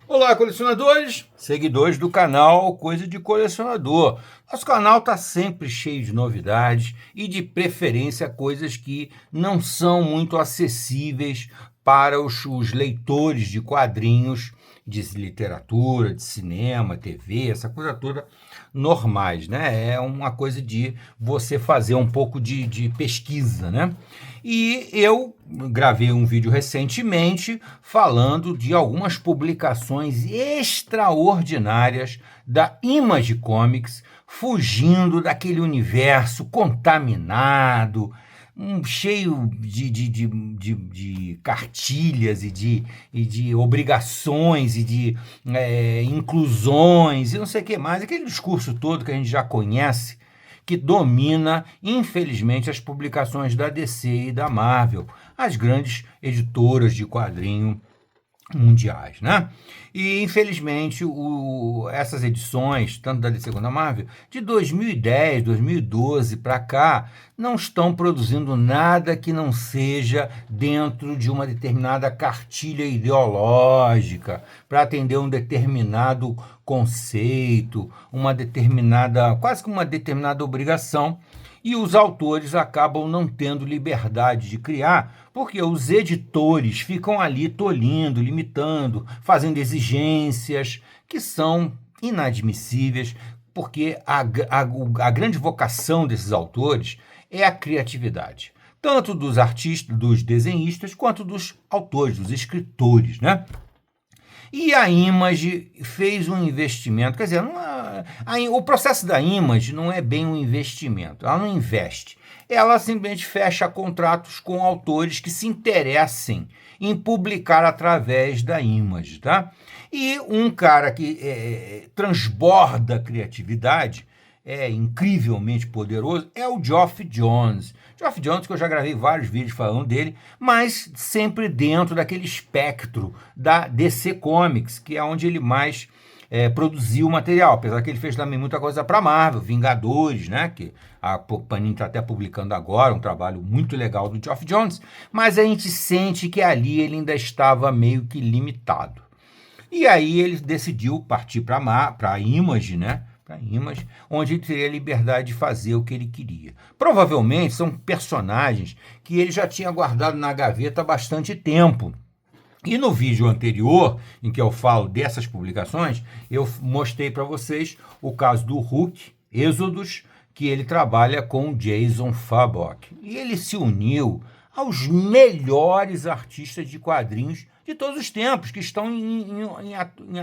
Olá, colecionadores, seguidores do canal Coisa de Colecionador. Nosso canal está sempre cheio de novidades e, de preferência, coisas que não são muito acessíveis para os leitores de quadrinhos, de literatura, de cinema, TV, essa coisa toda normais, né? É uma coisa de você fazer um pouco de pesquisa, né? E eu gravei um vídeo recentemente falando de algumas publicações extraordinárias da Image Comics, fugindo daquele universo contaminado, cheio de cartilhas e de obrigações e de inclusões e não sei o que mais, aquele discurso todo que a gente já conhece, que domina, infelizmente, as publicações da DC e da Marvel, as grandes editoras de quadrinho mundiais, né? E infelizmente essas edições, tanto da DC quanto da Marvel, de 2010, 2012 para cá, não estão produzindo nada que não seja dentro de uma determinada cartilha ideológica, para atender um determinado conceito, quase que uma determinada obrigação, e os autores acabam não tendo liberdade de criar, porque os editores ficam ali tolhindo, limitando, fazendo exigências que são inadmissíveis, porque a grande vocação desses autores é a criatividade, tanto dos artistas, dos desenhistas, quanto dos autores, dos escritores, né? E a Image fez um investimento, quer dizer, o processo da Image não é bem um investimento, ela não investe, ela simplesmente fecha contratos com autores que se interessem em publicar através da Image, tá? E um cara que transborda criatividade, é incrivelmente poderoso, é o Geoff Johns. Geoff Johns, que eu já gravei vários vídeos falando dele, mas sempre dentro daquele espectro da DC Comics, que é onde ele mais produziu material, apesar que ele fez também muita coisa para Marvel, Vingadores, né, que a Panini está até publicando agora, um trabalho muito legal do Geoff Johns, mas a gente sente que ali ele ainda estava meio que limitado. E aí ele decidiu partir para a Image, né, para Image, onde ele teria a liberdade de fazer o que ele queria. Provavelmente são personagens que ele já tinha guardado na gaveta há bastante tempo. E no vídeo anterior, em que eu falo dessas publicações, eu mostrei para vocês o caso do Hulk, Êxodos, que ele trabalha com Jason Fabok. E ele se uniu aos melhores artistas de quadrinhos de todos os tempos, que estão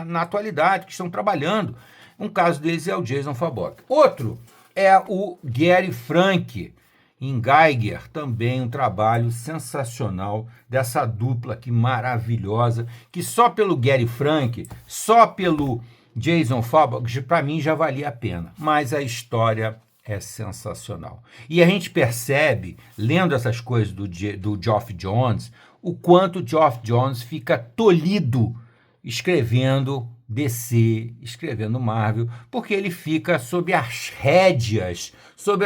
na atualidade, que estão trabalhando. Um caso deles é o Jason Fabok. Outro é o Gary Frank, em Geiger, também um trabalho sensacional dessa dupla aqui maravilhosa, que só pelo Gary Frank, só pelo Jason Fabok, para mim já valia a pena. Mas a história é sensacional. E a gente percebe, lendo essas coisas do Geoff Johns, o quanto o Geoff Johns fica tolhido escrevendo DC, escrevendo Marvel, porque ele fica sob as rédeas, sob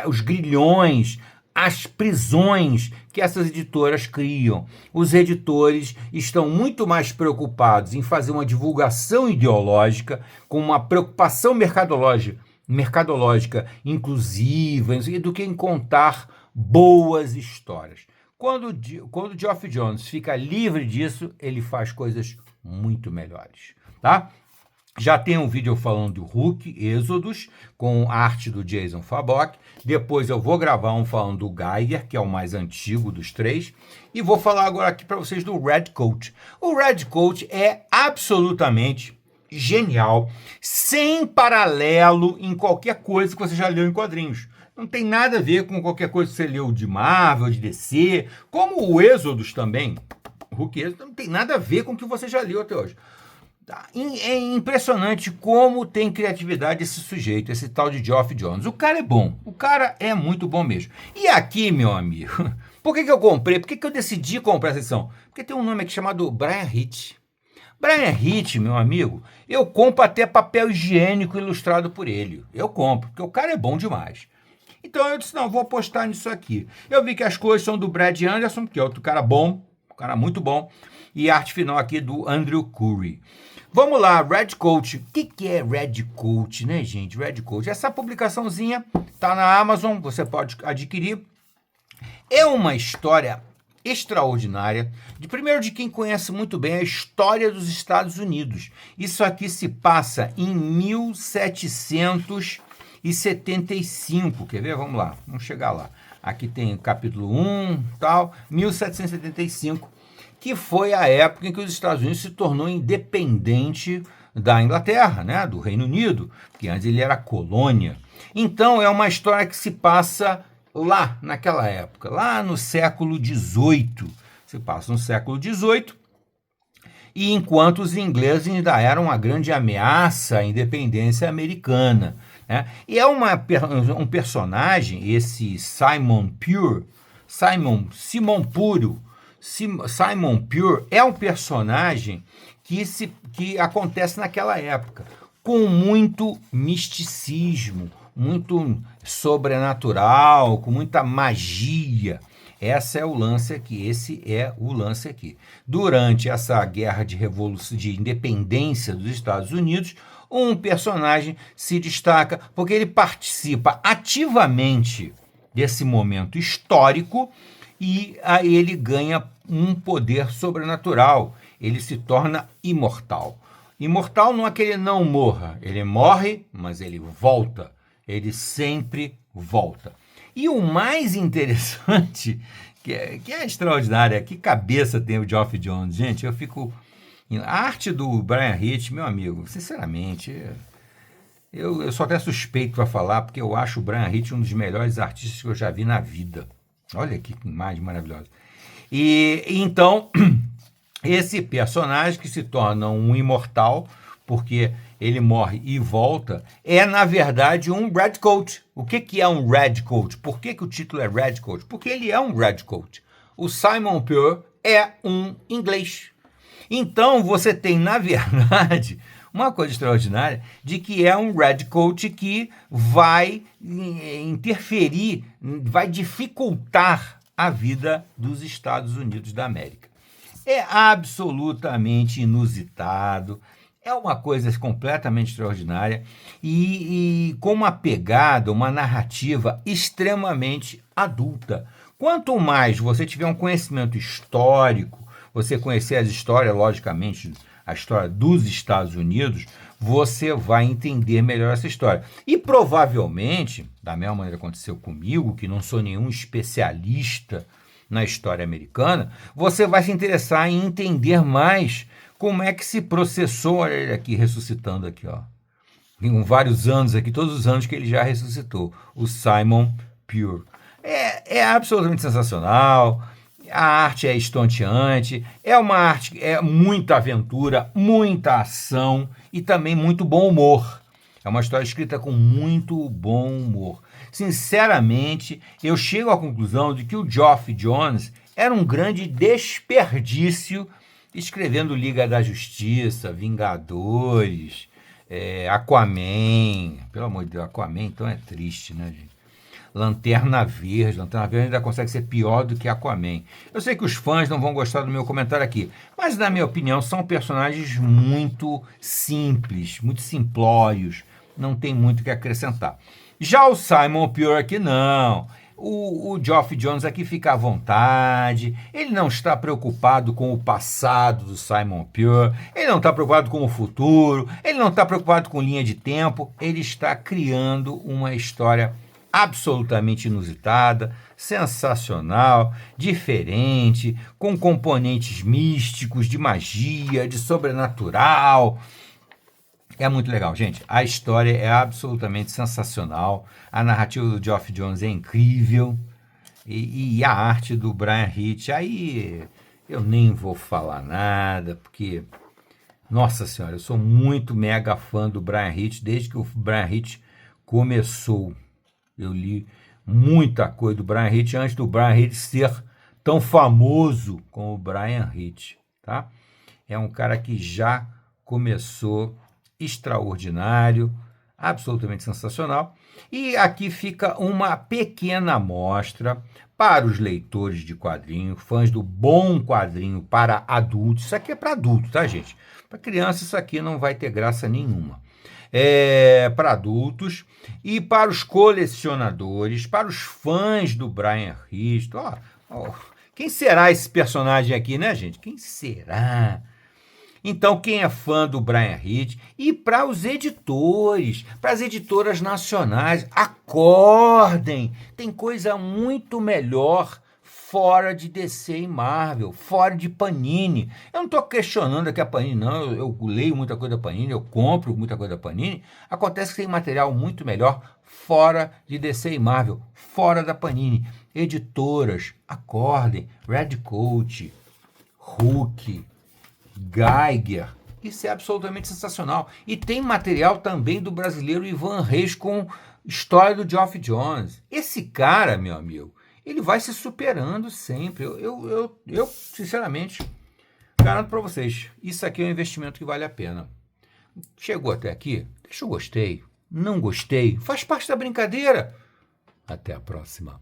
os grilhões, as prisões que essas editoras criam. Os editores estão muito mais preocupados em fazer uma divulgação ideológica, com uma preocupação mercadológica inclusiva, do que em contar boas histórias. Quando o Geoff Johns fica livre disso, ele faz coisas muito melhores, tá? Já tem um vídeo falando do Hulk, Êxodos, com arte do Jason Fabok. Depois eu vou gravar um falando do Geiger, que é o mais antigo dos três. E vou falar agora aqui para vocês do Redcoat. O Redcoat é absolutamente genial, sem paralelo em qualquer coisa que você já leu em quadrinhos. Não tem nada a ver com qualquer coisa que você leu de Marvel, de DC, como o Êxodos também. O Hulk Êxodos não tem nada a ver com o que você já leu até hoje. É impressionante como tem criatividade esse sujeito, esse tal de Geoff Johns. O cara é bom, o cara é muito bom mesmo. E aqui, meu amigo, por que eu comprei? Por que eu decidi comprar essa edição? Porque tem um nome aqui chamado Bryan Hitch. Bryan Hitch, meu amigo, eu compro até papel higiênico ilustrado por ele. Eu compro, porque o cara é bom demais. Então eu disse, não, vou apostar nisso aqui. Eu vi que as cores são do Brad Anderson, que é outro cara bom, um cara muito bom, e a arte final aqui do Andrew Curry. Vamos lá, Redcoat. O que é Redcoat, né, gente? Redcoat. Essa publicaçãozinha tá na Amazon, você pode adquirir. É uma história extraordinária, primeiro de quem conhece muito bem a história dos Estados Unidos. Isso aqui se passa em 1775. Quer ver? Vamos lá, vamos chegar lá. Aqui tem o capítulo 1, tal, 1775, que foi a época em que os Estados Unidos se tornou independente da Inglaterra, né, do Reino Unido, porque antes ele era colônia. Então é uma história que se passa lá naquela época, lá no século XVIII. Se passa no século XVIII, e enquanto os ingleses ainda eram uma grande ameaça à independência americana, né? E é um personagem, esse Simon Pure, Simon Pure é um personagem que acontece naquela época, com muito misticismo, muito sobrenatural, com muita magia. Esse é o lance aqui. Durante essa guerra de revolução, de independência dos Estados Unidos, um personagem se destaca porque ele participa ativamente desse momento histórico e aí ele ganha um poder sobrenatural. Ele se torna imortal. Imortal não é que ele não morra, ele morre, mas ele volta. Ele sempre volta. E o mais interessante, que é extraordinário, que cabeça tem o Geoff Johns. Gente, eu fico... A arte do Brian Hitch, meu amigo, sinceramente, eu sou até suspeito para falar, porque eu acho o Brian Hitch um dos melhores artistas que eu já vi na vida. Olha que imagem maravilhosa. E então, esse personagem que se torna um imortal, porque ele morre e volta, é, na verdade, um Redcoat. O que é um Redcoat? Por que o título é Redcoat? Porque ele é um Redcoat. O Simon Pure é um inglês. Então, você tem, na verdade, uma coisa extraordinária de que é um Redcoat que vai interferir, vai dificultar a vida dos Estados Unidos da América. É absolutamente inusitado. É uma coisa completamente extraordinária e com uma pegada, uma narrativa extremamente adulta. Quanto mais você tiver um conhecimento histórico, você conhecer as histórias, logicamente, a história dos Estados Unidos, você vai entender melhor essa história. E provavelmente, da mesma maneira que aconteceu comigo, que não sou nenhum especialista na história americana, você vai se interessar em entender mais como é que se processou, olha ele aqui, ressuscitando aqui, ó. Tem vários anos aqui, todos os anos que ele já ressuscitou, o Simon Pure. É absolutamente sensacional, a arte é estonteante, é uma arte, é muita aventura, muita ação e também muito bom humor. É uma história escrita com muito bom humor. Sinceramente, eu chego à conclusão de que o Geoff Johns era um grande desperdício escrevendo Liga da Justiça, Vingadores, Aquaman. Pelo amor de Deus, Aquaman então é triste, né, gente? Lanterna Verde ainda consegue ser pior do que Aquaman. Eu sei que os fãs não vão gostar do meu comentário aqui, mas na minha opinião são personagens muito simples, muito simplórios, não tem muito o que acrescentar. Já o Simon Pure aqui não. O Geoff Johns aqui fica à vontade, ele não está preocupado com o passado do Simon Pure, ele não está preocupado com o futuro, ele não está preocupado com linha de tempo, ele está criando uma história absolutamente inusitada, sensacional, diferente, com componentes místicos, de magia, de sobrenatural. É muito legal, gente. A história é absolutamente sensacional. A narrativa do Geoff Johns é incrível. E a arte do Brian Hitch, aí eu nem vou falar nada, porque, nossa senhora, eu sou muito mega fã do Brian Hitch, desde que o Brian Hitch começou. Eu li muita coisa do Brian Hitch antes do Brian Hitch ser tão famoso como o Brian Hitch, tá? É um cara que já começou extraordinário, absolutamente sensacional. E aqui fica uma pequena amostra para os leitores de quadrinho, fãs do bom quadrinho para adultos. Isso aqui é para adulto, tá, gente? Para criança, isso aqui não vai ter graça nenhuma. Para adultos e para os colecionadores, para os fãs do Brian Hitch. Quem será esse personagem aqui, né, gente? Quem será? Então, quem é fã do Brian Hitch e para os editores, para as editoras nacionais, acordem! Tem coisa muito melhor fora de DC e Marvel, fora de Panini. Eu não estou questionando aqui a Panini, não. Eu leio muita coisa da Panini, eu compro muita coisa da Panini. Acontece que tem material muito melhor fora de DC e Marvel, fora da Panini. Editoras, acordem. Redcoat, Hulk, Geiger, isso é absolutamente sensacional. E tem material também do brasileiro Ivan Reis com história do Geoff Johns. Esse cara, meu amigo, ele vai se superando sempre. Eu sinceramente, garanto para vocês, isso aqui é um investimento que vale a pena. Chegou até aqui? Deixa o gostei. Não gostei? Faz parte da brincadeira. Até a próxima.